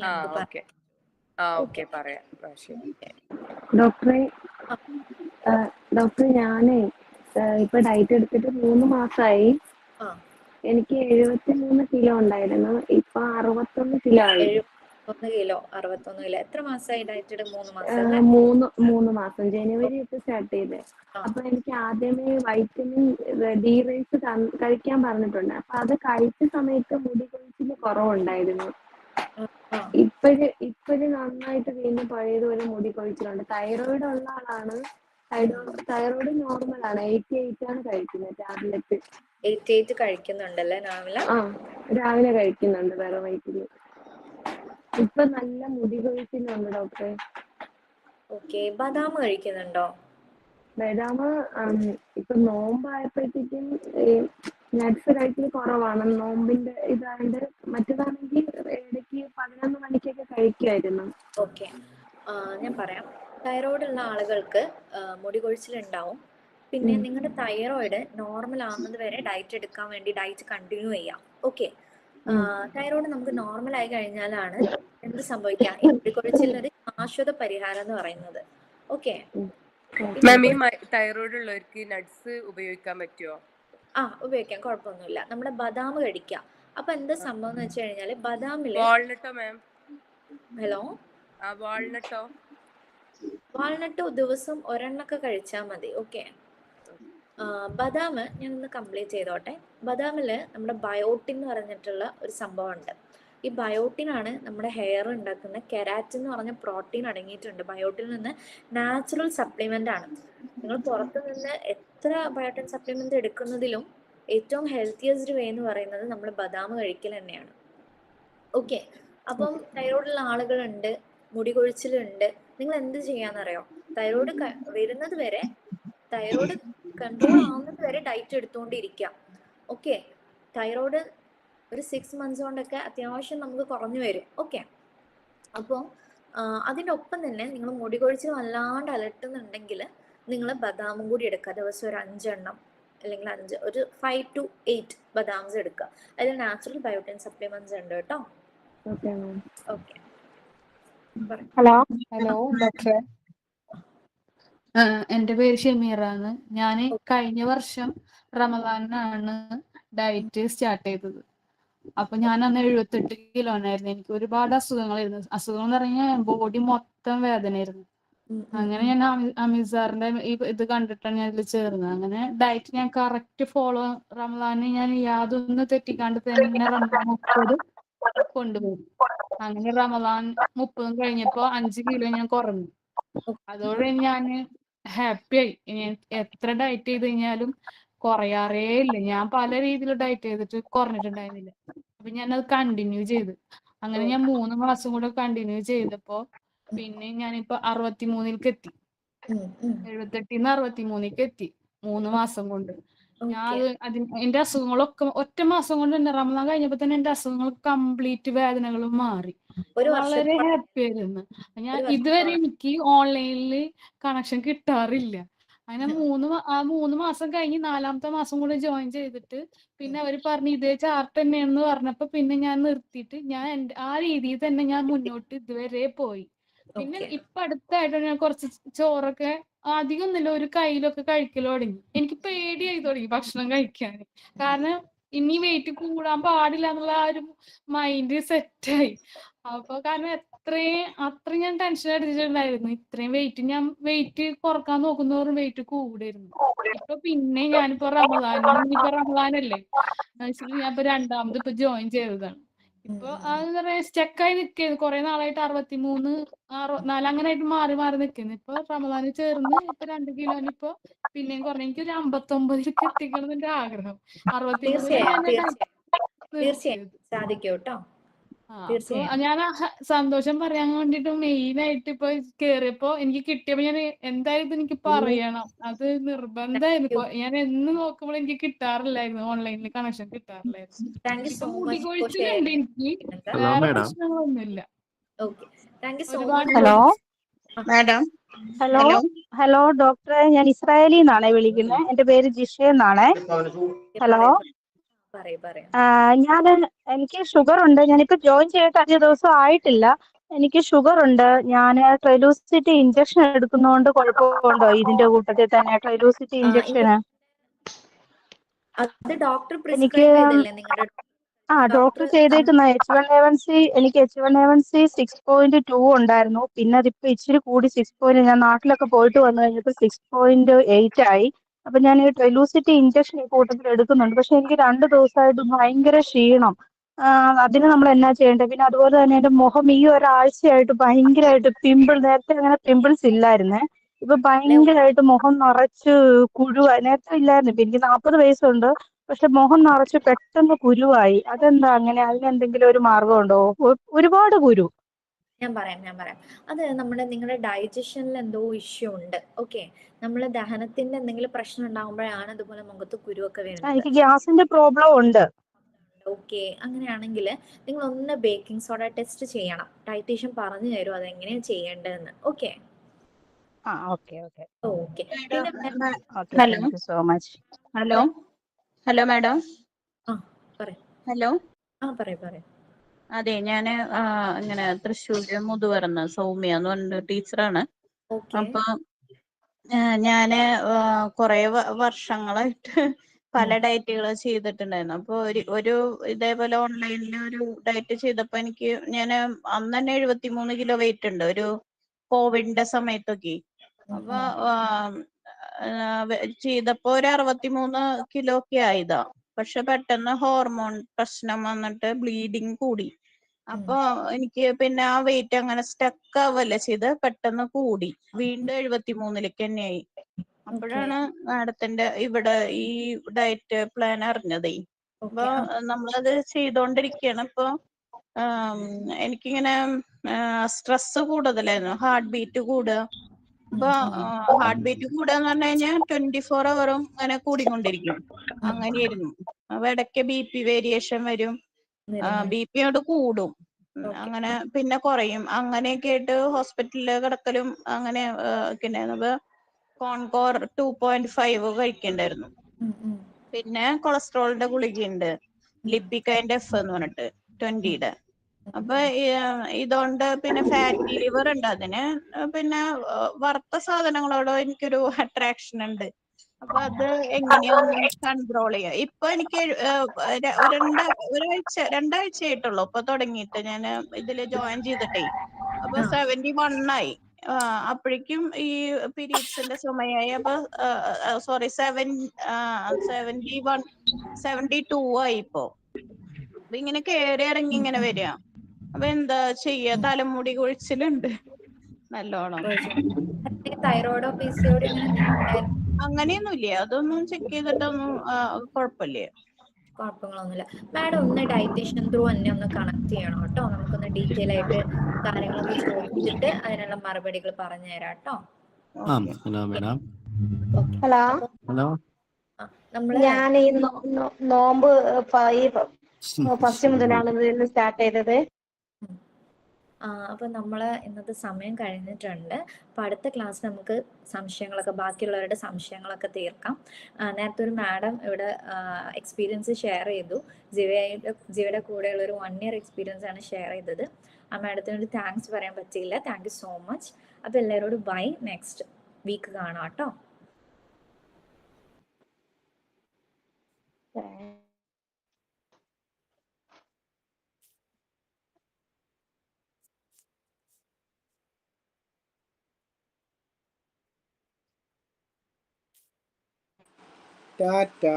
ഡോക്ടറെ ഞാനേ ഇപ്പൊ ഡയറ്റ് എടുത്തിട്ട് 3 മാസമായി. എനിക്ക് 73 കിലോ ഉണ്ടായിരുന്നു, ഇപ്പൊ 61 കിലോ ആയി. 61 കിലോ. എത്ര മാസമായി ഡയറ്റ് എടുത്ത്? 3 മാസം. 3 മാസം. ജനുവരി ഒക്കെ സ്റ്റാർട്ട് ചെയ്തേ. അപ്പൊ എനിക്ക് ആദ്യമേ വൈറ്റമിൻ ഡി റൈസ് കഴിക്കാൻ പറഞ്ഞിട്ടുണ്ട്. അപ്പൊ അത് കഴിച്ച സമയത്ത് മുടി കൊഴിച്ചില് കുറവുണ്ടായിരുന്നു. ഇപ്പോഴും നന്നായിട്ട് വീണ്ടും പഴയതുപോലെ മുടി കൊഴിച്ചിലുണ്ട്. തൈറോയിഡ് ഉള്ള ആളാണ്. തൈറോയിഡ് നോർമൽ ആണ്. 88 ആണ് കഴിക്കുന്നത് ടാബ്ലറ്റ്. 88 കഴിക്കുന്നുണ്ടല്ലേ രാവിലെ? രാവിലെ കഴിക്കുന്നുണ്ട് വെറും വയറ്റില്. ഇപ്പൊ നല്ല മുടി കൊഴിച്ചിലുണ്ട് ഡോക്ടറെ. ബദാം കഴിക്കുന്നുണ്ടോ? ബദാം ഇപ്പൊ നോമ്പായപ്പോഴത്തേക്കും നട്ട്സ് കഴിക്കൽ കുറവാണ്. നോമ്പിന്റെ ഇതായത് മറ്റേതാണെങ്കിൽ ഇടയ്ക്ക് 11 മണിക്കൊക്കെ കഴിക്കുമായിരുന്നു. ഞാൻ പറയാം. തൈറോയിഡ് ഉള്ള ആളുകൾക്ക് മുടി കൊഴിച്ചിലുണ്ടാവും. പിന്നെ നിങ്ങളുടെ തൈറോയിഡ് നോർമൽ ആവുന്നത് വരെ ഡയറ്റ് എടുക്കാൻ വേണ്ടി ഡയറ്റ് കണ്ടിന്യൂ ചെയ്യാം. തൈറോയിഡ് നമുക്ക് നോർമൽ ആയി കഴിഞ്ഞാലാണ് എന്ത് സംഭവിക്കാം, ഈ മുടി കൊഴിച്ചിലിനൊരു ശാശ്വത പരിഹാരം എന്ന് പറയുന്നത്. തൈറോയിഡ് ഉള്ളവർക്ക് നട്ട്സ് ഉപയോഗിക്കാൻ പറ്റുമോ? ഉപയോഗിക്കാം, കുഴപ്പമൊന്നുമില്ല. നമ്മുടെ ബദാം കഴിക്കാം. അപ്പൊ എന്താ സംഭവം എന്ന് വെച്ച് കഴിഞ്ഞാല് ബദാമില് വാൾനട്ട് ദിവസം ഒരെണ്ണൊക്കെ കഴിച്ചാൽ മതി. ബദാം ഞാനൊന്ന് കംപ്ലീറ്റ് ചെയ്തോട്ടെ. ബദാമില് നമ്മുടെ ബയോട്ടിൻ എന്ന് പറഞ്ഞിട്ടുള്ള ഒരു സംഭവം ഉണ്ട്. ഈ ബയോട്ടിനാണ് നമ്മുടെ ഹെയർ ഉണ്ടാക്കുന്ന കെരാറ്റിൻ എന്ന് പറഞ്ഞ പ്രോട്ടീൻ അടങ്ങിയിട്ടുണ്ട്. ബയോട്ടിൽ നിന്ന് നാച്ചുറൽ സപ്ലിമെന്റ് ആണ്. നിങ്ങൾ പുറത്തു നിന്ന് എത്ര ബയോട്ടിൻ സപ്ലിമെന്റ് എടുക്കുന്നതിലും ഏറ്റവും ഹെൽത്തിയസ്റ്റ് വേ എന്ന് പറയുന്നത് നമ്മൾ ബദാം കഴിക്കൽ തന്നെയാണ്. അപ്പം തൈറോയിഡുള്ള ആളുകളുണ്ട്, മുടി കൊഴിച്ചിലുണ്ട്. നിങ്ങൾ എന്ത് ചെയ്യാന്നറിയോ? തൈറോയിഡ് വരുന്നത് വരെ, തൈറോയിഡ് കൺട്രോൾ ആവുന്നത് വരെ ഡയറ്റ് എടുത്തുകൊണ്ടിരിക്കാം. തൈറോയിഡ് ഒരു 6 മന്ത്സ് കൊണ്ടൊക്കെ അത്യാവശ്യം നമുക്ക് കുറഞ്ഞു വരും. അപ്പോൾ അതിൻ്റെ ഒപ്പം തന്നെ നിങ്ങൾ മുടി കൊഴിച്ചിൽ വല്ലാണ്ട് അലട്ടുന്നുണ്ടെങ്കിൽ നിങ്ങൾ ബദാമും കൂടി എടുക്കുക. ദിവസം ഒരു 5 എണ്ണം അല്ലെങ്കിൽ 5 ഒരു 5 to 8 ബദാംസ് എടുക്കുക. അതിൽ നാച്ചുറൽ ബയോട്ടിൻ സപ്ലിമെന്റ്സ് ഉണ്ട് കേട്ടോ. Okay ma'am. ഓക്കെ. ഹലോ ഡോക്ടറെ, എൻ്റെ പേര് ഷമീറാണ്. ഞാൻ കഴിഞ്ഞ വർഷം റമദാനിനാണ് ഡയറ്റ് സ്റ്റാർട്ട് ചെയ്തത്. അപ്പൊ ഞാൻ അന്ന് 78 കിലോനായിരുന്നു. എനിക്ക് ഒരുപാട് അസുഖങ്ങളായിരുന്നു. അസുഖം എന്ന് പറഞ്ഞാൽ ബോഡി മൊത്തം വേദനയായിരുന്നു. അങ്ങനെ ഞാൻ അമീസാറിന്റെ ഇത് കണ്ടിട്ടാണ് ഞാൻ ഇതിൽ ചേർന്നത്. അങ്ങനെ ഡയറ്റ് ഞാൻ കറക്റ്റ് ഫോളോ, റമദാനിന് ഞാൻ യാതൊന്നും തെറ്റിക്കാണ്ട് തന്നെ റമദാൻ 30 കൊണ്ടുപോകും. അങ്ങനെ റമദാൻ 30 കഴിഞ്ഞപ്പോ 5 കിലോ ഞാൻ കുറഞ്ഞു. അതോടെ ഞാൻ ഹാപ്പിയായി. ഇനി എത്ര ഡയറ്റ് ചെയ്ത് കഴിഞ്ഞാലും കുറയാറേ ഇല്ല. ഞാൻ പല രീതിയിൽ ഡയറ്റ് ചെയ്തിട്ട് കുറഞ്ഞിട്ടുണ്ടായിരുന്നില്ല. അപ്പൊ ഞാനത് കണ്ടിന്യൂ ചെയ്ത്. അങ്ങനെ ഞാൻ 3 മാസം കൂടെ കണ്ടിന്യൂ ചെയ്തപ്പോ പിന്നെ ഞാനിപ്പോ 63 എത്തി. 78 63 എത്തി 3 മാസം കൊണ്ട്. ഞാൻ എന്റെ അസുഖങ്ങളൊക്കെ ഒറ്റ മാസം കൊണ്ട് തന്നെ, റമദാൻ കഴിഞ്ഞപ്പോ തന്നെ എന്റെ അസുഖങ്ങൾ കംപ്ലീറ്റ് വേദനകളും മാറി. വളരെ ഹാപ്പി ആയിരുന്നു. ഞാൻ ഇതുവരെ എനിക്ക് ഓൺലൈനിൽ കണക്ഷൻ കിട്ടാറില്ല. അങ്ങനെ 3 മാസം കഴിഞ്ഞ് 4ാമത്തെ മാസം കൂടെ ജോയിൻ ചെയ്തിട്ട് പിന്നെ അവര് പറഞ്ഞു ഇതേ ചാർട്ട് തന്നെയാണെന്ന് പറഞ്ഞപ്പോ പിന്നെ ഞാൻ നിർത്തിയിട്ട് ഞാൻ ആ രീതിയിൽ തന്നെ ഞാൻ മുന്നോട്ട് ഇതുവരെ പോയി. പിന്നെ ഇപ്പൊ അടുത്തായിട്ട് ഞാൻ കുറച്ച് ചോറൊക്കെ അധികം ഒന്നുമില്ല, ഒരു കയ്യിലൊക്കെ കഴിക്കൽ തുടങ്ങി. എനിക്ക് പേടിയായി തുടങ്ങി ഭക്ഷണം കഴിക്കാൻ. കാരണം ഇനി വെയിറ്റ് കൂടാൻ പാടില്ല എന്നുള്ള ആ ഒരു മൈൻഡ് സെറ്റായി. അപ്പൊ കാരണം അത്രയും ഞാൻ ടെൻഷൻ അടിച്ചിട്ടുണ്ടായിരുന്നു. ഇത്രയും വെയിറ്റ് കുറക്കാൻ നോക്കുന്നവരും വെയിറ്റ് കൂടായിരുന്നു. ഇപ്പൊ പിന്നെ ഞാനിപ്പോ ഇനിയിപ്പോ റമദാനല്ലേ, ഞാനിപ്പോ 2ാമത് ഇപ്പൊ ജോയിൻ ചെയ്തതാണ്. ഇപ്പൊ അതെന്താ പറയാ സ്റ്റക്കായി നിൽക്കുന്നു. കുറെ നാളായിട്ട് 63, 64 അങ്ങനെ ആയിട്ട് മാറി നിൽക്കുന്നു. ഇപ്പൊ റമദാനിൽ ചേർന്ന് ഇപ്പൊ 2 കിലോന് ഇപ്പൊ പിന്നെയും കുറഞ്ഞ. എനിക്ക് ഒരു 59 എത്തിക്കണം എന്റെ ആഗ്രഹം. 63 തീർച്ചയായും സാധിക്കും കേട്ടോ. അപ്പൊ ഞാൻ സന്തോഷം പറയാൻ വേണ്ടിട്ട് മെയിൻ ആയിട്ട് ഇപ്പൊ കേറിയപ്പോ എനിക്ക് കിട്ടിയപ്പോ ഞാൻ എന്തായാലും ഇത് എനിക്ക് പറയണം. അത് നിർബന്ധമായിരുന്നു. ഞാൻ എന്ന് നോക്കുമ്പോൾ എനിക്ക് കിട്ടാറില്ലായിരുന്നു, ഓൺലൈനിൽ കണക്ഷൻ കിട്ടാറില്ലായിരുന്നു. ഇപ്പൊ മുടി കൊഴിച്ചിലുണ്ട് എനിക്ക്, വേറെ പ്രശ്നങ്ങളൊന്നുമില്ല. Hello madam. ഹലോ ഡോക്ടറെ, ഞാൻ ഇസ്രായേലിൽ നിന്നാണേ വിളിക്കുന്നത്. എന്റെ പേര് ജിഷ എന്നാണേ. ഹലോ, എനിക്ക് ഷുഗർ ഉണ്ട്. ഞാനിപ്പോ ജോയിൻ ചെയ്തിട്ട് 5 ദിവസം ആയിട്ടില്ല. എനിക്ക് ഷുഗർ ഉണ്ട്. ഞാൻ ട്രൈലൂസിറ്റി ഇഞ്ചക്ഷൻ എടുക്കുന്നതുകൊണ്ട് കുഴപ്പമുണ്ടോ? ഇതിന്റെ കൂട്ടത്തിൽ തന്നെ ട്രൈലൂസിറ്റി ഇഞ്ചക്ഷന് എനിക്ക് ഡോക്ടർ ചെയ്തേക്കുന്ന H1A1C, എനിക്ക് H1A1C 6.2 ഉണ്ടായിരുന്നു. പിന്നെ അതിപ്പോ ഇച്ചിരി കൂടി 6. ഞാൻ നാട്ടിലൊക്കെ പോയിട്ട് വന്നു കഴിഞ്ഞപ്പോൾ 6.8 ആയി. അപ്പൊ ഞാൻ ഈ ട്രൈലൂസിറ്റി ഇഞ്ചക്ഷൻ ഈ കൂട്ടത്തിൽ എടുക്കുന്നുണ്ട്. പക്ഷെ എനിക്ക് 2 ദിവസമായിട്ട് ഭയങ്കര ക്ഷീണം. അതിന് നമ്മൾ എന്നാ ചെയ്യേണ്ടത്? പിന്നെ അതുപോലെ തന്നെ എന്റെ മുഖം ഈ ഒരാഴ്ചയായിട്ട് ഭയങ്കരമായിട്ട് നേരത്തെ അങ്ങനെ പിമ്പിൾസ് ഇല്ലായിരുന്നേ. ഇപ്പൊ ഭയങ്കരമായിട്ട് മുഖം നിറച്ച് കുരുവായി. നേരത്തെ ഇല്ലായിരുന്നു. ഇപ്പൊ എനിക്ക് 40 വയസ്സുണ്ട്. പക്ഷെ മുഖം നിറച്ച് പെട്ടെന്ന് കുരുവായി. അതെന്താ അങ്ങനെ? അതിനെന്തെങ്കിലും ഒരു മാർഗമുണ്ടോ? ഒരുപാട് കുരു. ഞാൻ പറയാം. അത് നിങ്ങളുടെ ഡൈജഷനിൽ എന്തോ ഇഷ്യൂ ഉണ്ട്. ഓക്കെ, നമ്മള് ദഹനത്തിന്റെ എന്തെങ്കിലും പ്രശ്നം ഉണ്ടാകുമ്പോഴാണ് ഇതുപോലെ മുഖത്ത് കുരുവൊക്കെ വരുന്നത്. എനിക്ക് ഗ്യാസിന്റെ പ്രോബ്ലം ഉണ്ട്. ഓക്കെ, അങ്ങനെയാണെങ്കിൽ നിങ്ങൾ ഒന്ന് ബേക്കിംഗ് സോഡ ടെസ്റ്റ് ചെയ്യണം. ഡയറ്റീഷ്യൻ പറഞ്ഞു തരും അതെങ്ങനെയാണ് ചെയ്യേണ്ടതെന്ന്. Okay. Thank you so much. Hello madam. Hello, പറയൂ. അതെ, ഞാന് ഇങ്ങനെ തൃശ്ശൂര് മുതുവറന്ന് സൗമ്യ എന്ന് പറഞ്ഞ ടീച്ചറാണ്. അപ്പൊ ഞാന് കുറെ വർഷങ്ങളായിട്ട് പല ഡയറ്റുകൾ ചെയ്തിട്ടുണ്ടായിരുന്നു. അപ്പൊ ഒരു ഇതേപോലെ ഓൺലൈനിൽ ഒരു ഡയറ്റ് ചെയ്തപ്പോ ഞാൻ അന്ന് തന്നെ 73 കിലോ വെയിറ്റ് ഉണ്ട്, ഒരു കോവിഡിന്റെ സമയത്തൊക്കെ. അപ്പൊ ചെയ്തപ്പോ ഒരു 63 കിലോ ഒക്കെ ആയതാ. പക്ഷെ പെട്ടെന്ന് ഹോർമോൺ പ്രശ്നം വന്നിട്ട് ബ്ലീഡിങ് കൂടി. അപ്പൊ എനിക്ക് പിന്നെ ആ വെയിറ്റ് അങ്ങനെ സ്റ്റക്ക് ആവല്ല ചെയ്ത്, പെട്ടെന്ന് കൂടി വീണ്ടും 73 തന്നെയായി. അപ്പോഴാണ് മാഡത്തിന്റെ ഇവിടെ ഈ ഡയറ്റ് പ്ലാൻ അറിഞ്ഞതേ. അപ്പൊ നമ്മളത് ചെയ്തോണ്ടിരിക്കുകയാണ്. ഇപ്പൊ എനിക്കിങ്ങനെ സ്ട്രെസ് കൂടുതലായിരുന്നു, ഹാർട്ട് ബീറ്റ് കൂടുക. അപ്പൊ ഹാർട്ട് ബീറ്റ് കൂടുക എന്ന് പറഞ്ഞു കഴിഞ്ഞാൽ 24 ഹവറും അങ്ങനെ കൂടിക്കൊണ്ടിരിക്കും. അങ്ങനെയായിരുന്നു. അപ്പൊ ഇടയ്ക്ക് BP വേരിയേഷൻ വരും, BP യോട് കൂടും, അങ്ങനെ പിന്നെ കുറയും. അങ്ങനെയൊക്കെ ആയിട്ട് ഹോസ്പിറ്റലില് കിടക്കലും അങ്ങനെ പിന്നെ കോൺകോർ 2.5 കഴിക്കണ്ടായിരുന്നു. പിന്നെ കൊളസ്ട്രോളിന്റെ ഗുളികയുണ്ട്, ലിപ്പിക്കൈൻഡ് എഫ് എന്ന് പറഞ്ഞിട്ട് 20-യുടെ. അപ്പൊ ഇതുകൊണ്ട് പിന്നെ ഫാറ്റി ലിവർ ഉണ്ട്. അതിന് പിന്നെ വറുത്ത സാധനങ്ങളോടോ എനിക്കൊരു അട്രാക്ഷൻ ഉണ്ട്. അപ്പൊ അത് എങ്ങനെയാ ഒന്ന് കൺട്രോൾ ചെയ്യാം. ഇപ്പൊ എനിക്ക് രണ്ടാഴ്ചയായിട്ടുള്ളൂ ഇപ്പൊ തുടങ്ങിയിട്ട്, ഞാൻ ഇതില് ജോയിൻ ചെയ്തിട്ടേ. അപ്പൊ 71 ആയി. അപ്പോഴേക്കും ഈ പീരീഡ്സിന്റെ സമയമായി. അപ്പൊ സോറി 72 ആയി ഇപ്പോ. അപ്പൊ ഇങ്ങനെ കയറി ഇറങ്ങി ഇങ്ങനെ വരിക. അപ്പൊ എന്താ ചെയ്യാ? തലമുടി കൊഴിച്ചിലുണ്ട് നല്ലോണം. തൈറോയിഡോ PCOD അങ്ങനെ എന്തെങ്കിലും ഉണ്ടായിരുന്നു? അങ്ങനെയൊന്നുമില്ല. അതൊന്നും ചെക്ക് ചെയ്തിട്ടൊന്നും കുഴപ്പമില്ല. കുഴപ്പങ്ങളൊന്നുമില്ല. മാഡം ഒന്ന് ഡയറ്റീഷ്യൻ ത്രൂ എന്നെ ഒന്ന് കണക്ട് ചെയ്യണം കേട്ടോ. നമുക്കൊന്ന് ഡീറ്റെയിൽ ആയിട്ട് കാര്യങ്ങളൊക്കെ ചോദിച്ചിട്ട് അതിനുള്ള മറുപടികൾ പറഞ്ഞു തരാം കേട്ടോ. Hello madam. Hello, hello. ഞാൻ ഈ നോമ്പ് ഈ ഫസ്റ്റ് മുതലാണ് ഇതിന് സ്റ്റാർട്ട് ചെയ്തത്. അപ്പം നമ്മൾ ഇന്നത്തെ സമയം കഴിഞ്ഞിട്ടുണ്ട്. അപ്പോൾ അടുത്ത ക്ലാസ് നമുക്ക് സംശയങ്ങളൊക്കെ, ബാക്കിയുള്ളവരുടെ സംശയങ്ങളൊക്കെ തീർക്കാം. നേരത്തെ ഒരു മാഡം ഇവിടെ എക്സ്പീരിയൻസ് ഷെയർ ചെയ്തു. ജിവയുടെ കൂടെയുള്ള ഒരു 1 year എക്സ്പീരിയൻസ് ആണ് ഷെയർ ചെയ്തത്. ആ മാഡത്തിനോട് താങ്ക്സ് പറയാൻ പറ്റിയില്ല. Thank you so much. അപ്പോൾ എല്ലാവരോടും ബൈ. നെക്സ്റ്റ് വീക്ക് കാണാം കേട്ടോ. ടാറ്റാ.